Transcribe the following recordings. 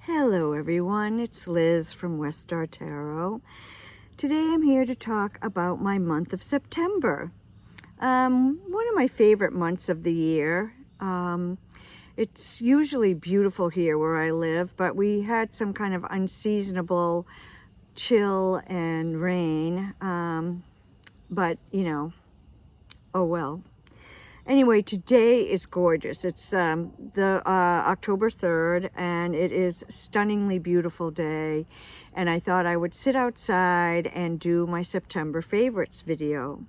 Hello everyone, it's Liz from West Star Tarot. Today I'm here to talk about my month of September. One of my favorite months of the year. It's usually beautiful here where I live, but we had some kind of unseasonable chill and rain. But you know, oh well. Anyway, today is gorgeous. It's the October 3rd, and it is a stunningly beautiful day. And I thought I would sit outside and do my September favorites video.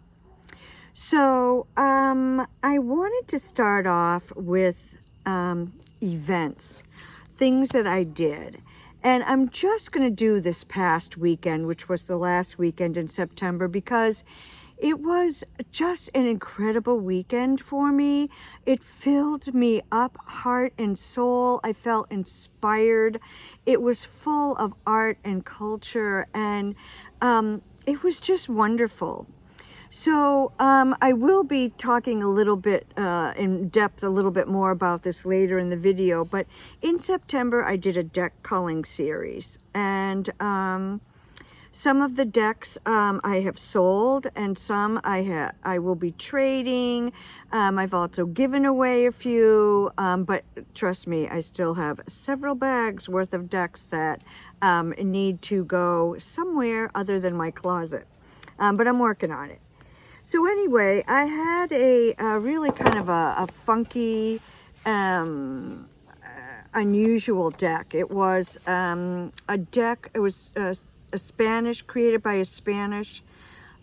So I wanted to start off with events, things that I did. And I'm just going to do this past weekend, which was the last weekend in September, because it was just an incredible weekend for me. It filled me up, heart and soul. I felt inspired. It was full of art and culture, and it was just wonderful. So I will be talking a little bit in depth, a little bit more about this later in the video, but in September I did a deck culling series, and some of the decks I have sold, and some I will be trading. I've also given away a few, but trust me, I still have several bags worth of decks that need to go somewhere other than my closet. But I'm working on it. So anyway, I had a really kind of a funky, unusual deck. It was a deck, it was created by a Spanish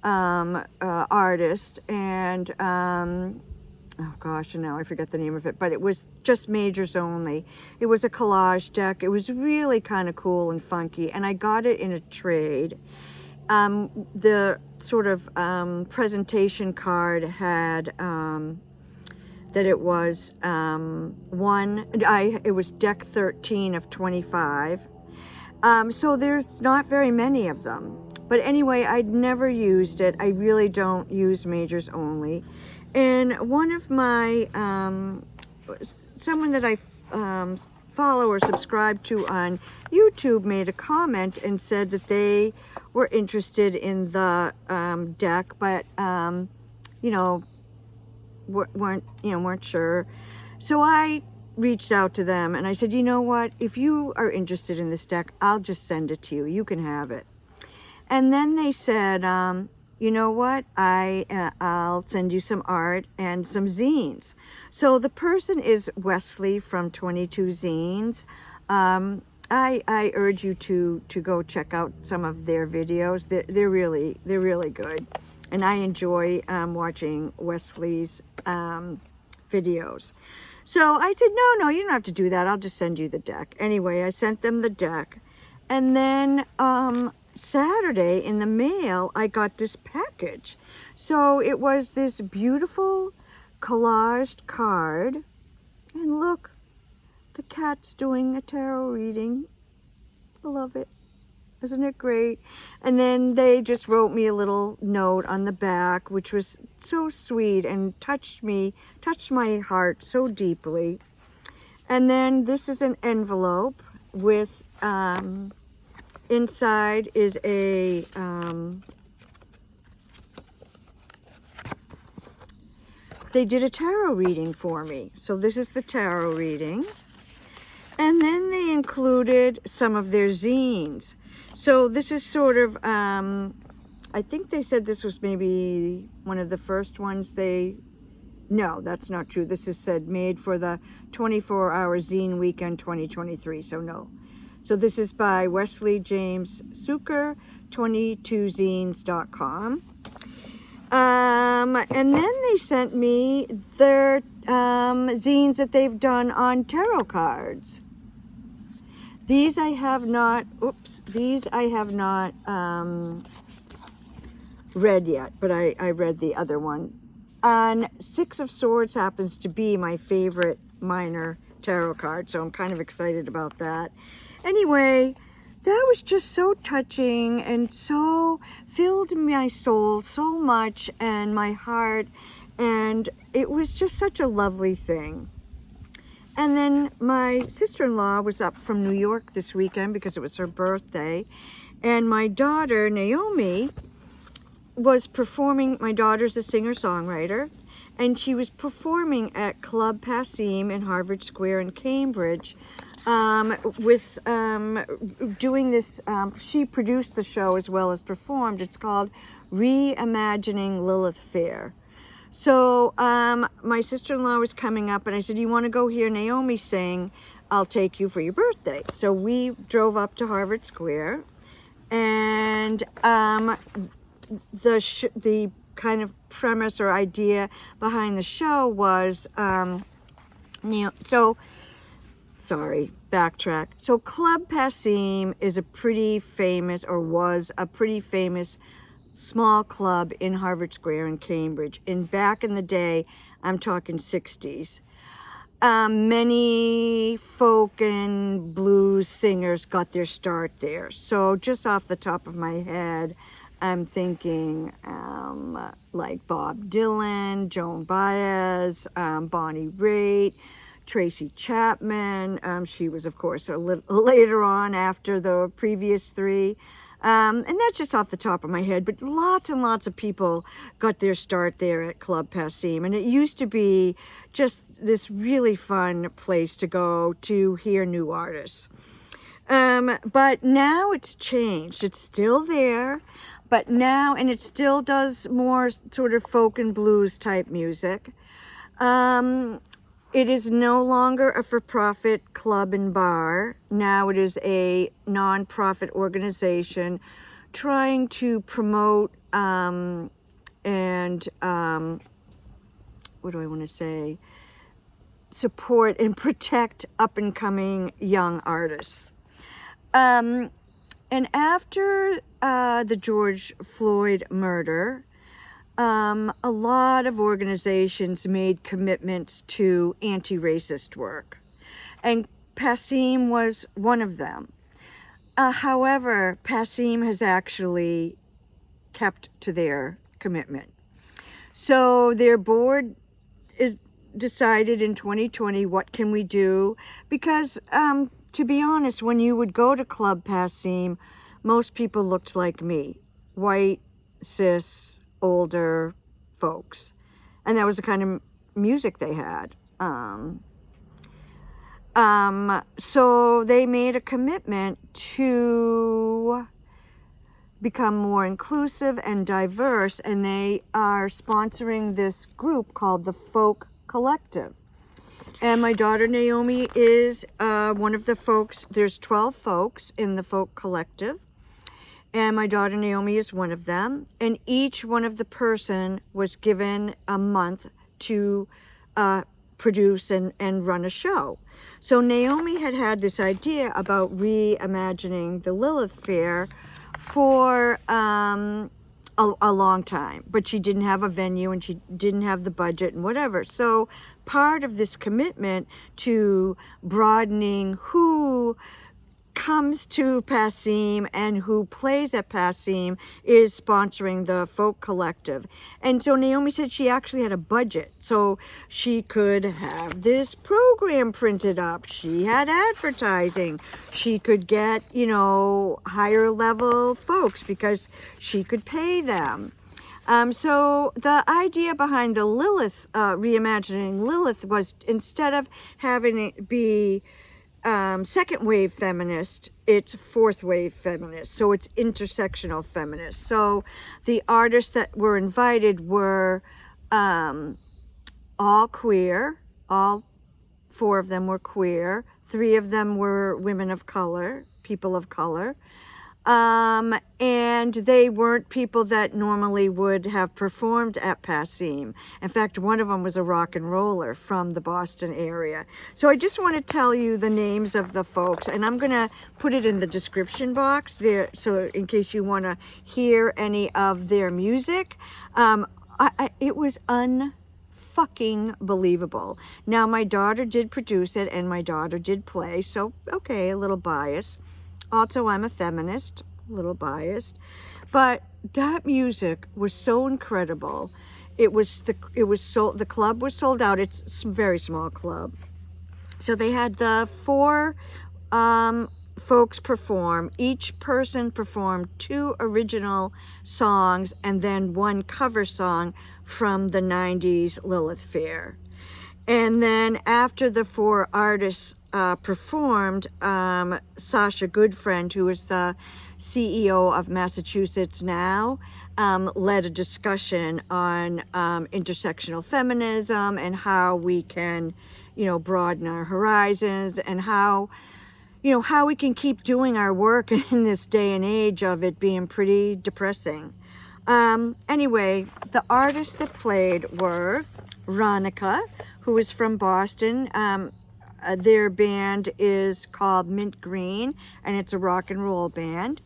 artist, and oh gosh, now I forget the name of it, but it was just majors only. It was a collage deck. It was really kind of cool and funky, and I got it in a trade. The sort of presentation card had that it was it was deck 13 of 25. So there's not very many of them. But anyway, I'd never used it. I really don't use majors only. And one of my, someone that I follow or subscribe to on YouTube made a comment and said that they were interested in the deck, but, you know, weren't sure. So I reached out to them and I said, you know what, if you are interested in this deck, I'll just send it to you. You can have it. And then they said, you know what, I'll send you some art and some zines. So the person is Wesley from 22 Zines. I urge you to go check out some of their videos. They're really good. And I enjoy watching Wesley's videos. So I said, no, you don't have to do that. I'll just send you the deck. Anyway, I sent them the deck. And then Saturday in the mail, I got this package. So it was this beautiful collaged card. And look, the cat's doing a tarot reading. I love it. Isn't it great? And then they just wrote me a little note on the back, which was so sweet and touched my heart so deeply. And then this is an envelope with, inside is a, they did a tarot reading for me. So this is the tarot reading. And then they included some of their zines. So this is sort of, I think they said this was maybe one of the first ones no, that's not true. This is said made for the 24-hour zine weekend 2023, so no. So this is by Wesley James Suker, 22zines.com. And then they sent me their zines that they've done on tarot cards. These I have not read yet, but I read the other one. And Six of Swords happens to be my favorite minor tarot card, so I'm kind of excited about that. Anyway, that was just so touching and so filled my soul so much and my heart, and it was just such a lovely thing. And then my sister-in-law was up from New York this weekend because it was her birthday. And my daughter, Naomi, was performing. My daughter's a singer-songwriter. And she was performing at Club Passim in Harvard Square in Cambridge with doing this. She produced the show as well as performed. It's called Reimagining Lilith Fair. So my sister-in-law was coming up, and I said, you want to go hear Naomi sing? I'll take you for your birthday. So we drove up to Harvard Square, and the kind of premise or idea behind the show was, backtrack. So Club Passim is a pretty famous, or was a pretty famous, small club in Harvard Square in Cambridge. And back in the day, I'm talking 60s. Many folk and blues singers got their start there. So just off the top of my head, I'm thinking like Bob Dylan, Joan Baez, Bonnie Raitt, Tracy Chapman. She was, of course, a little later on after the previous three. And that's just off the top of my head, but lots and lots of people got their start there at Club Passim. And it used to be just this really fun place to go to hear new artists. But now it's changed. It's still there, but now, and it still does more sort of folk and blues type music. It is no longer a for-profit club and bar. Now it is a non-profit organization trying to promote what do I want to say? Support and protect up-and-coming young artists. And after the George Floyd murder, a lot of organizations made commitments to anti-racist work, and Passim was one of them. However, Passim has actually kept to their commitment. So their board is decided in 2020, what can we do? Because to be honest, when you would go to Club Passim, most people looked like me, white, cis, older folks, and that was the kind of music they had. So they made a commitment to become more inclusive and diverse, and they are sponsoring this group called the Folk Collective. And my daughter Naomi is one of the folks. There's 12 folks in the Folk Collective. And my daughter Naomi is one of them. And each one of the person was given a month to produce and run a show. So Naomi had this idea about reimagining the Lilith Fair for a long time. But she didn't have a venue, and she didn't have the budget and whatever. So part of this commitment to broadening who comes to Passim and who plays at Passim is sponsoring the Folk Collective. And so Naomi said she actually had a budget, so she could have this program printed up. She had advertising. She could get, higher level folks because she could pay them. So the idea behind the Lilith, reimagining Lilith, was instead of having it be second wave feminist, it's fourth wave feminist. So it's intersectional feminist. So the artists that were invited were all queer. All 4 of them were queer. 3 of them were women of color, people of color. And they weren't people that normally would have performed at Passim. In fact, one of them was a rock and roller from the Boston area. So I just want to tell you the names of the folks, and I'm going to put it in the description box there, so in case you want to hear any of their music. It was unfucking believable. Now, my daughter did produce it, and my daughter did play, so okay, a little bias. Also, I'm a feminist, a little biased, but that music was so incredible. The club was sold out. It's a very small club, So they had the four folks perform. Each person performed 2 original songs and then 1 cover song from the 90s Lilith Fair. And then after the 4 artists performed, Sasha Goodfriend, who is the CEO of Massachusetts Now, led a discussion on intersectional feminism and how we can, broaden our horizons, and how we can keep doing our work in this day and age of it being pretty depressing. Anyway, the artists that played were Ronnica, who is from Boston. Their band is called Mint Green, and it's a rock and roll band.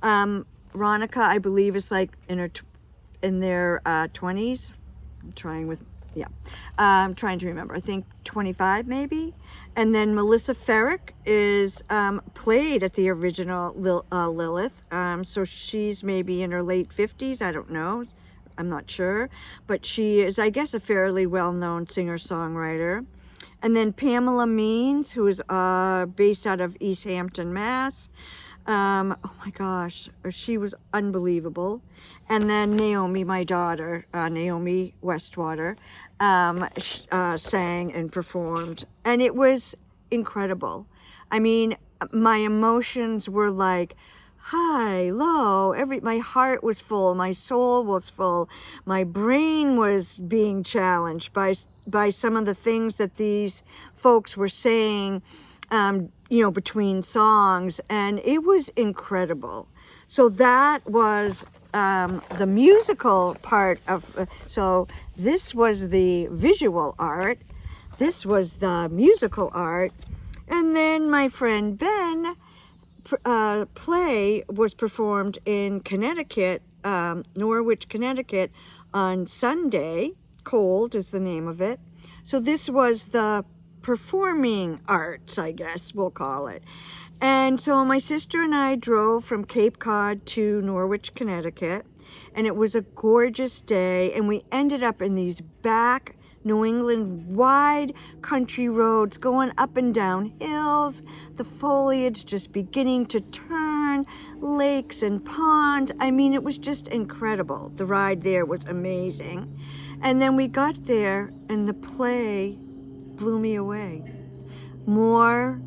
Ronnica, I believe, is like in their 20s. I'm trying to remember. I think 25 maybe. And then Melissa Ferrick is played at the original Lilith. So she's maybe in her late 50s. I don't know. I'm not sure. But she is, I guess, a fairly well-known singer-songwriter. And then Pamela Means, who is based out of East Hampton, Mass. Oh my gosh, she was unbelievable. And then Naomi, my daughter, Naomi Westwater, sang and performed. And it was incredible. I mean, my emotions were like high, low, my heart was full, my soul was full, my brain was being challenged by some of the things that these folks were saying, between songs, and it was incredible. So that was the musical part of, so this was the visual art, this was the musical art, and then my friend Ben play was performed in Connecticut, Norwich, Connecticut, on Sunday. Cold is the name of it. So this was the performing arts, I guess we'll call it. And so my sister and I drove from Cape Cod to Norwich, Connecticut, and it was a gorgeous day, and we ended up in these back New England wide country roads going up and down hills, the foliage just beginning to turn, lakes and ponds. I mean, it was just incredible. The ride there was amazing. And then we got there and the play blew me away. More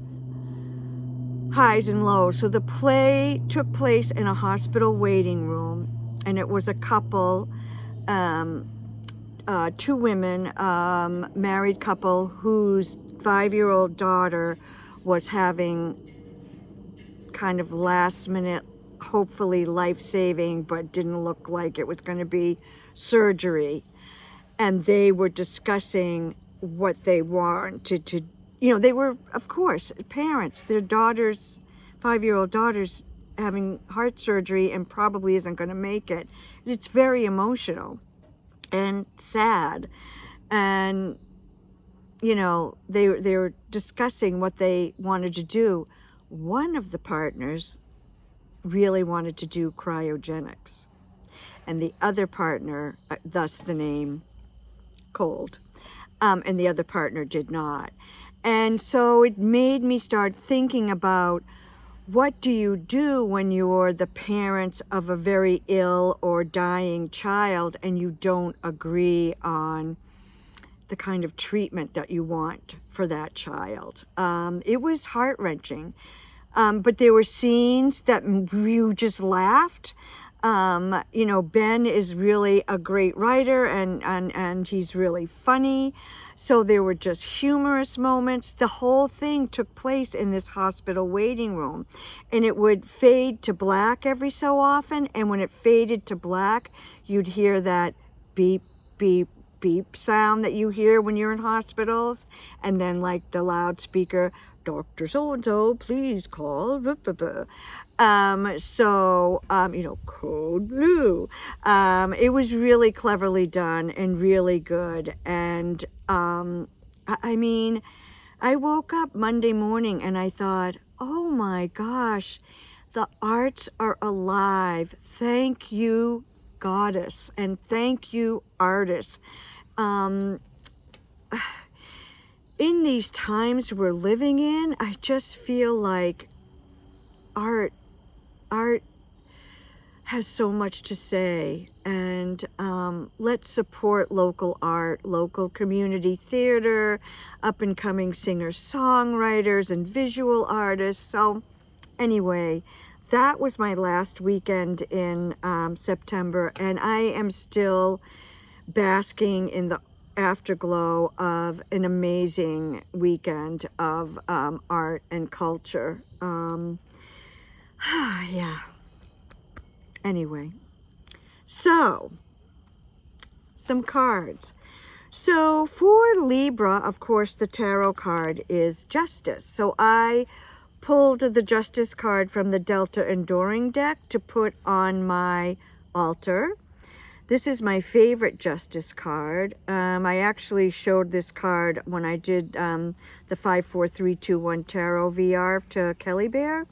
highs and lows. So the play took place in a hospital waiting room, and it was a couple, 2 women, married couple whose 5-year-old daughter was having kind of last minute, hopefully life-saving, but didn't look like it was going to be surgery. And they were discussing what they wanted to, they were, of course, parents. Their daughter's, 5-year-old daughter's having heart surgery and probably isn't going to make it. It's very emotional and sad. And, they were discussing what they wanted to do. One of the partners really wanted to do cryogenics, and the other partner, thus the name Cold, and the other partner did not. And so it made me start thinking about, what do you do when you're the parents of a very ill or dying child and you don't agree on the kind of treatment that you want for that child? It was heart-wrenching, but there were scenes that you just laughed. Ben is really a great writer, and he's really funny. So there were just humorous moments. The whole thing took place in this hospital waiting room, and it would fade to black every so often. And when it faded to black, you'd hear that beep, beep, beep sound that you hear when you're in hospitals. And then like the loudspeaker, Dr. So-and-so, please call. Code blue. It was really cleverly done and really good. And I woke up Monday morning and I thought, oh my gosh, the arts are alive. Thank you, Goddess, and thank you, artists. in these times we're living in, I just feel like art has so much to say, and let's support local art, local community theater, up and coming singer-songwriters and visual artists. So anyway, that was my last weekend in September, and I am still basking in the afterglow of an amazing weekend of art and culture. Yeah. Anyway, so some cards. So for Libra, of course, the tarot card is Justice. So I pulled the Justice card from the Delta Enduring deck to put on my altar. This is my favorite Justice card. I actually showed this card when I did the 54321 Tarot VR to Kelly Bear.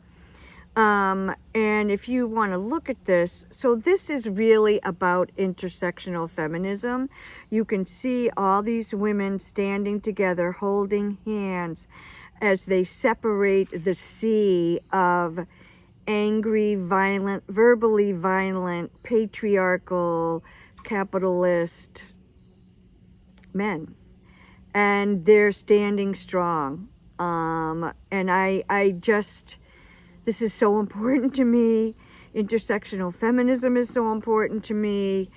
And if you want to look at this, so this is really about intersectional feminism. You can see all these women standing together, holding hands as they separate the sea of angry, violent, verbally violent, patriarchal, capitalist men. And they're standing strong. And I just... This is so important to me. Intersectional feminism is so important to me.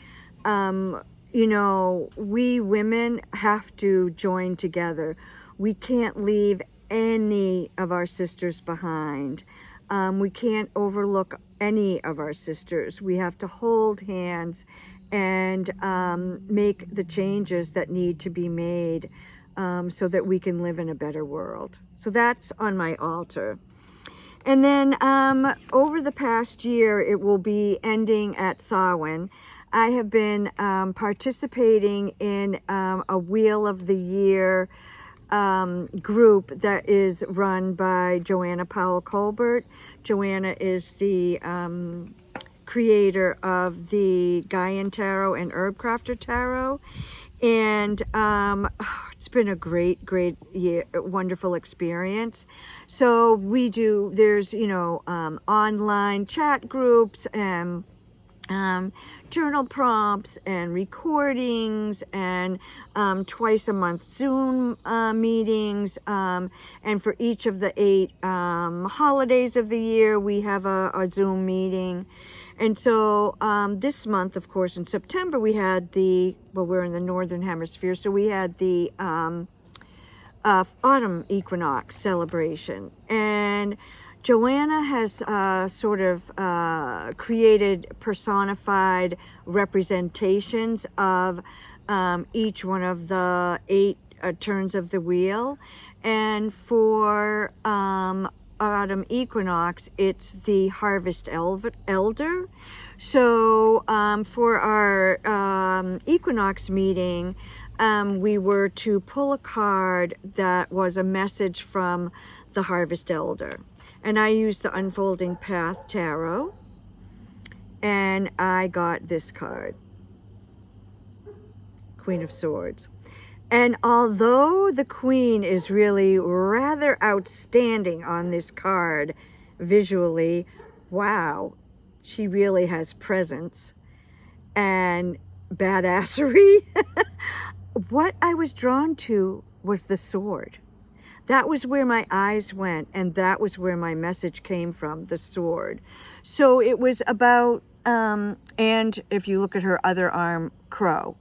You know, we women have to join together. We can't leave any of our sisters behind. We can't overlook any of our sisters. We have to hold hands and make the changes that need to be made so that we can live in a better world. So that's on my altar. And then over the past year, it will be ending at Samhain. I have been participating in a Wheel of the Year group that is run by Joanna Powell Colbert. Joanna is the creator of the Gaian Tarot and Herb Crafter Tarot. And it's been a great year, wonderful experience. So there's, you know, online chat groups and journal prompts and recordings and twice a month Zoom meetings. And for each of the 8 holidays of the year, we have a Zoom meeting. And so this month, of course, in September, we had we're in the Northern Hemisphere, so we had the autumn equinox celebration. And Joanna has sort of created personified representations of each one of the 8 turns of the wheel. And for autumn equinox, it's the harvest elder. So for our equinox meeting, we were to pull a card that was a message from the harvest elder. And I used the Unfolding Path Tarot, and I got this card, Queen of Swords. And although the Queen is really rather outstanding on this card visually, wow, she really has presence and badassery. What I was drawn to was the sword. That was where my eyes went, and that was where my message came from, the sword. So it was about, and if you look at her other arm, crow.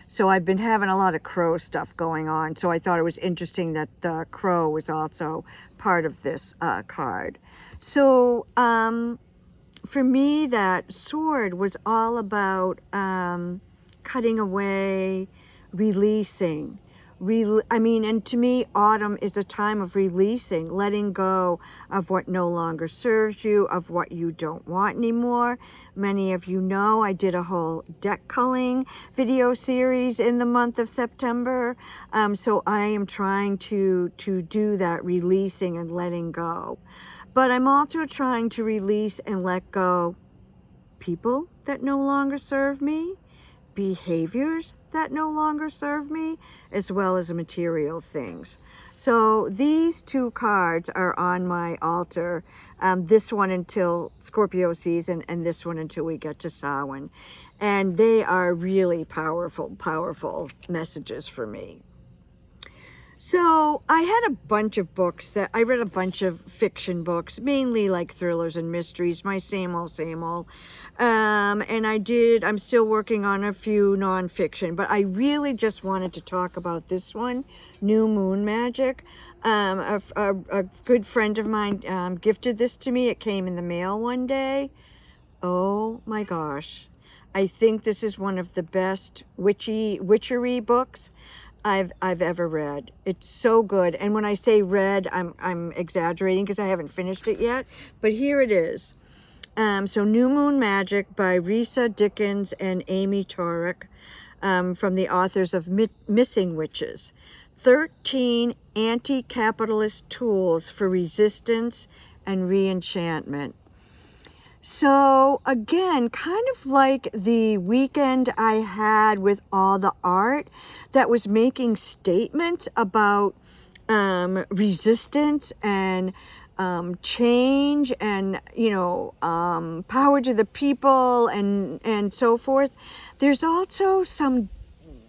So I've been having a lot of crow stuff going on. So I thought it was interesting that the crow was also part of this card. So for me, that sword was all about cutting away, releasing. And to me, autumn is a time of releasing, letting go of what no longer serves you, of what you don't want anymore. Many of you know I did a whole deck culling video series in the month of September. So I am trying to do that releasing and letting go. But I'm also trying to release and let go people that no longer serve me, behaviors that no longer serve me, as well as material things. So these 2 cards are on my altar, this one until Scorpio season and this one until we get to Samhain. And they are really powerful, powerful messages for me. So I had a bunch of books that I read, a bunch of fiction books, mainly like thrillers and mysteries, my same old, same old. And I'm still working on a few nonfiction, but I really just wanted to talk about this one, New Moon Magic. A good friend of mine gifted this to me. It came in the mail one day. Oh my gosh. I think this is one of the best witchery books I've ever read. It's so good. And when I say read, I'm exaggerating because I haven't finished it yet. But here it is. So New Moon Magic by Risa Dickens and Amy Torek, from the authors of Missing Witches. 13 anti-capitalist tools for resistance and re-enchantment. So again, kind of like the weekend I had with all the art that was making statements about resistance and change and, power to the people and so forth. There's also some,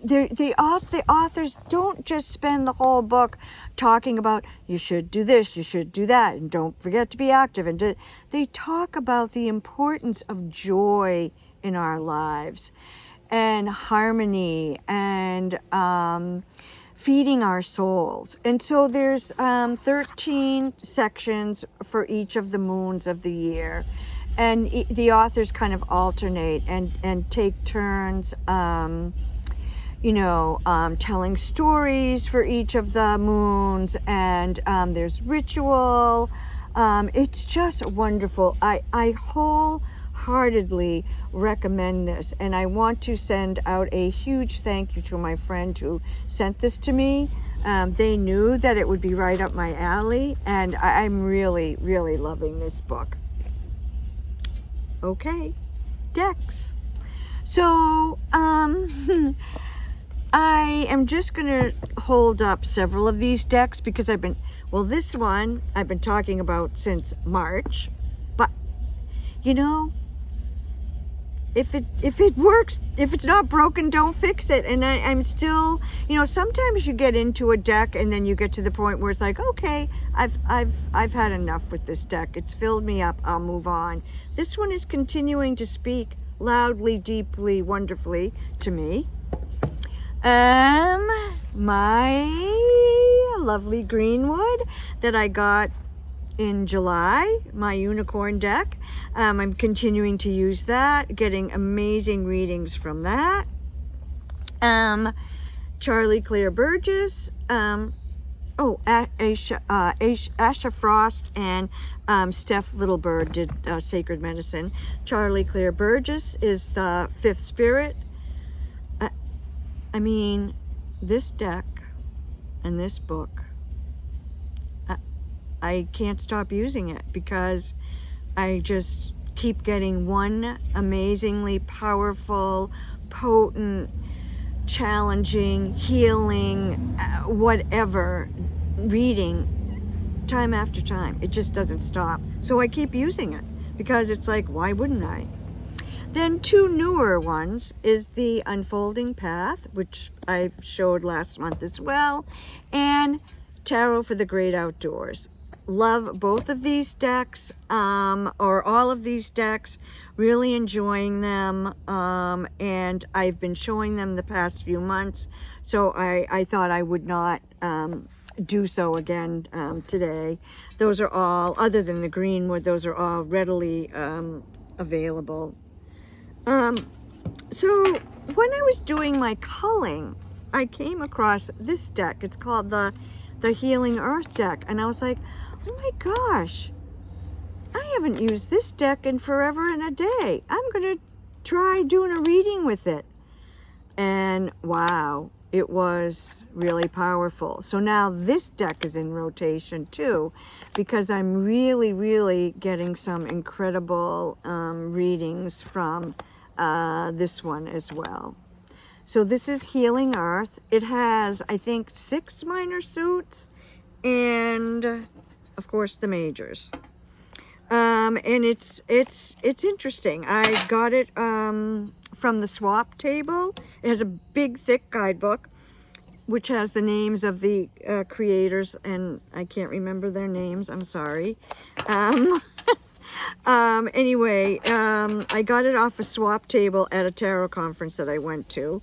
the authors don't just spend the whole book talking about you should do this, you should do that, and don't forget to be active. And they talk about the importance of joy in our lives and harmony and feeding our souls. And so there's 13 sections for each of the moons of the year. And the authors kind of alternate and take turns telling stories for each of the moons, and there's ritual. It's just wonderful. I wholeheartedly recommend this, and I want to send out a huge thank you to my friend who sent this to me. They knew that it would be right up my alley, and I'm really, really loving this book. Okay, decks. So, I am just going to hold up several of these decks because this one I've been talking about since March, but if it works, if it's not broken, don't fix it. And I'm still, sometimes you get into a deck and then you get to the point where it's like, okay, I've had enough with this deck. It's filled me up. I'll move on. This one is continuing to speak loudly, deeply, wonderfully to me. My lovely Greenwood that I got in July, my unicorn deck. I'm continuing to use that, getting amazing readings from that. Charlie Claire Burgess, Asha Frost and Steph Littlebird did Sacred Medicine. Charlie Claire Burgess is the Fifth Spirit. This deck and this book, I can't stop using it because I just keep getting one amazingly powerful, potent, challenging, healing, whatever reading time after time. It just doesn't stop. So I keep using it because it's like, why wouldn't I? Then 2 newer ones is the Unfolding Path, which I showed last month as well, and Tarot for the Great Outdoors. Love both of these decks, or all of these decks, really enjoying them, and I've been showing them the past few months, so I thought I would not do so again today. Those are all, other than the Greenwood, those are all readily available. So when I was doing my culling, I came across this deck. It's called the Healing Earth deck. And I was like, oh my gosh, I haven't used this deck in forever and a day. I'm going to try doing a reading with it. And wow, it was really powerful. So now this deck is in rotation too, because I'm really, really getting some incredible readings from this one as well. So this is Healing Earth. It has, I think, 6 minor suits and, of course, the majors. And it's interesting. I got it from the swap table. It has a big, thick guidebook, which has the names of the creators, and I can't remember their names. I'm sorry. Anyway, I got it off a swap table at a tarot conference that I went to.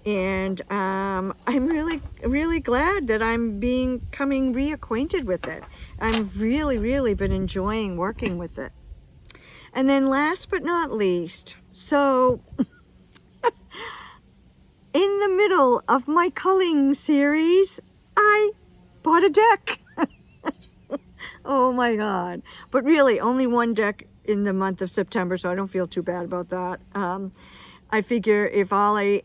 And I'm really glad that I'm becoming reacquainted with it. I've really been enjoying working with it. And then last but not least, so in the middle of my culling series, I bought a deck. Oh my God. But really, only one deck in the month of September, so I don't feel too bad about that. I figure if I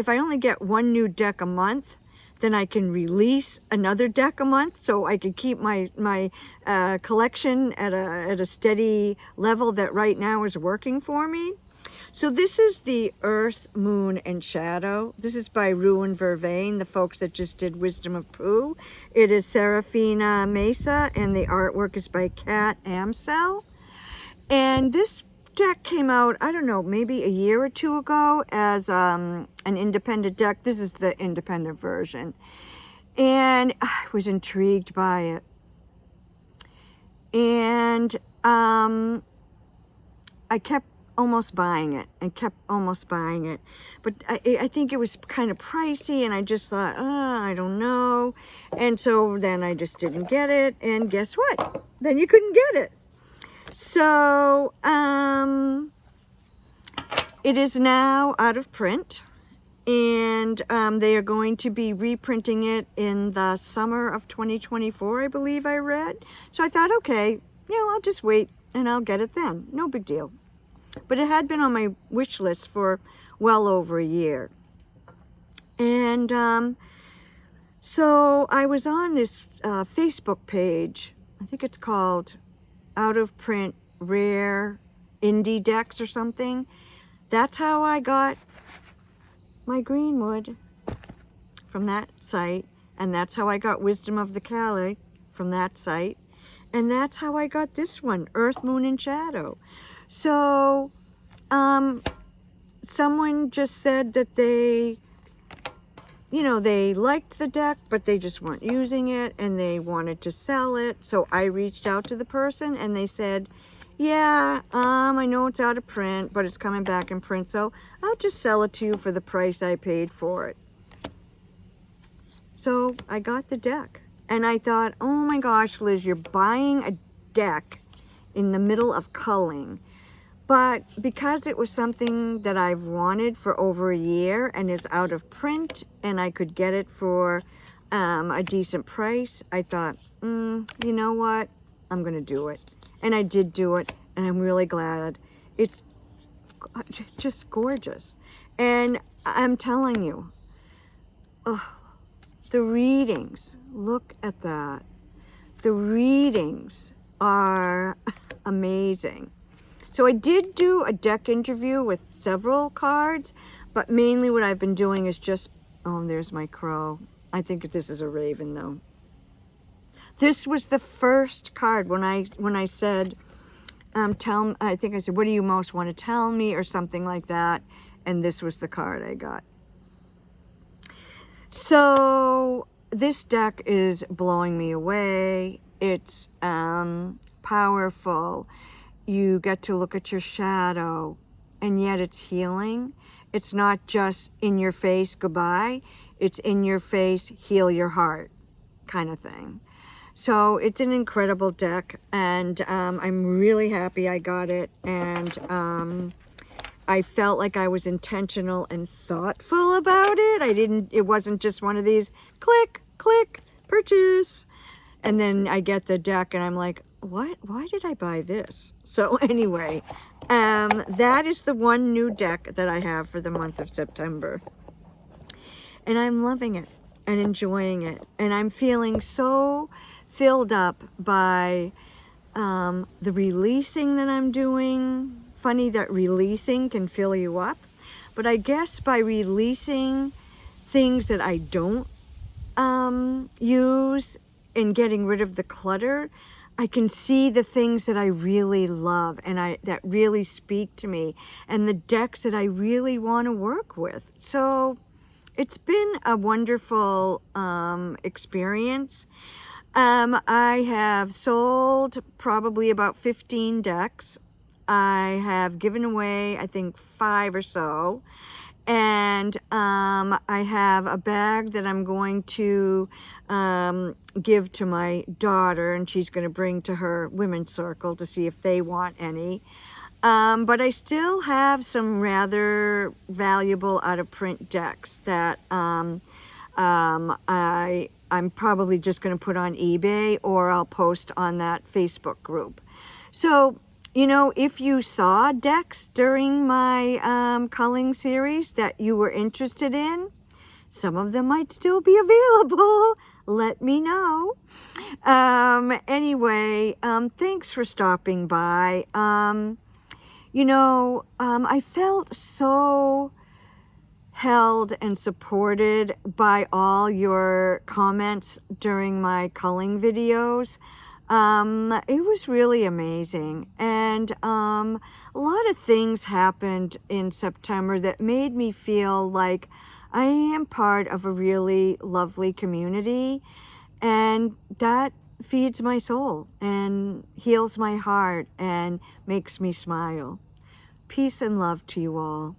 only get one new deck a month, then I can release another deck a month, so I can keep my collection at a steady level that right now is working for me. So this is the Earth, Moon, and Shadow. This is by Ruin Vervain, the folks that just did Wisdom of Pooh. It is Serafina Mesa, and the artwork is by Kat Amsel. And this deck came out, I don't know, maybe a year or two ago as an independent deck. This is the independent version. And I was intrigued by it. And I kept almost buying it and kept almost buying it. But I think it was kind of pricey, and I just thought, I don't know. And so then I just didn't get it. And guess what? Then you couldn't get it. So it is now out of print, and they are going to be reprinting it in the summer of 2024, I believe I read. So I thought, okay, I'll just wait and I'll get it then. No big deal. But it had been on my wish list for well over a year. And so I was on this Facebook page. I think it's called Out of Print Rare Indie Decks or something. That's how I got my Greenwood, from that site. And that's how I got Wisdom of the Calais from that site. And that's how I got this one, Earth, Moon, and Shadow. So, someone just said that they liked the deck, but they just weren't using it, and they wanted to sell it. So I reached out to the person, and they said, yeah, I know it's out of print, but it's coming back in print, so I'll just sell it to you for the price I paid for it. So I got the deck, and I thought, oh my gosh, Liz, you're buying a deck in the middle of culling. But because it was something that I've wanted for over a year and is out of print, and I could get it for a decent price, I thought, you know what? I'm going to do it. And I did do it, and I'm really glad. It's just gorgeous. And I'm telling you, the readings, look at that. The readings are amazing. So I did do a deck interview with several cards, but mainly what I've been doing is just, there's my crow. I think this is a raven though. This was the first card when I said, I think I said, what do you most want to tell me, or something like that. And this was the card I got. So this deck is blowing me away. It's powerful. You get to look at your shadow, and yet it's healing. It's not just in your face, goodbye. It's in your face, heal your heart, kind of thing. So it's an incredible deck, and I'm really happy I got it. And I felt like I was intentional and thoughtful about it. It wasn't just one of these click, click, purchase. And then I get the deck, and I'm like, what? Why did I buy this? So anyway, that is the one new deck that I have for the month of September. And I'm loving it and enjoying it. And I'm feeling so filled up by the releasing that I'm doing. Funny that releasing can fill you up. but I guess by releasing things that I don't use and getting rid of the clutter, I can see the things that I really love and that really speak to me, and the decks that I really want to work with. So it's been a wonderful experience. I have sold probably about 15 decks. I have given away, I think, 5 or so. And I have a bag that I'm going to give to my daughter, and she's going to bring to her women's circle to see if they want any. But I still have some rather valuable out-of-print decks that I'm probably just going to put on eBay, or I'll post on that Facebook group. So, you know, if you saw decks during my culling series that you were interested in, some of them might still be available. Let me know. Anyway, thanks for stopping by. You know, I felt so held and supported by all your comments during my culling videos. It was really amazing, and a lot of things happened in September that made me feel like I am part of a really lovely community, and that feeds my soul and heals my heart and makes me smile. Peace and love to you all.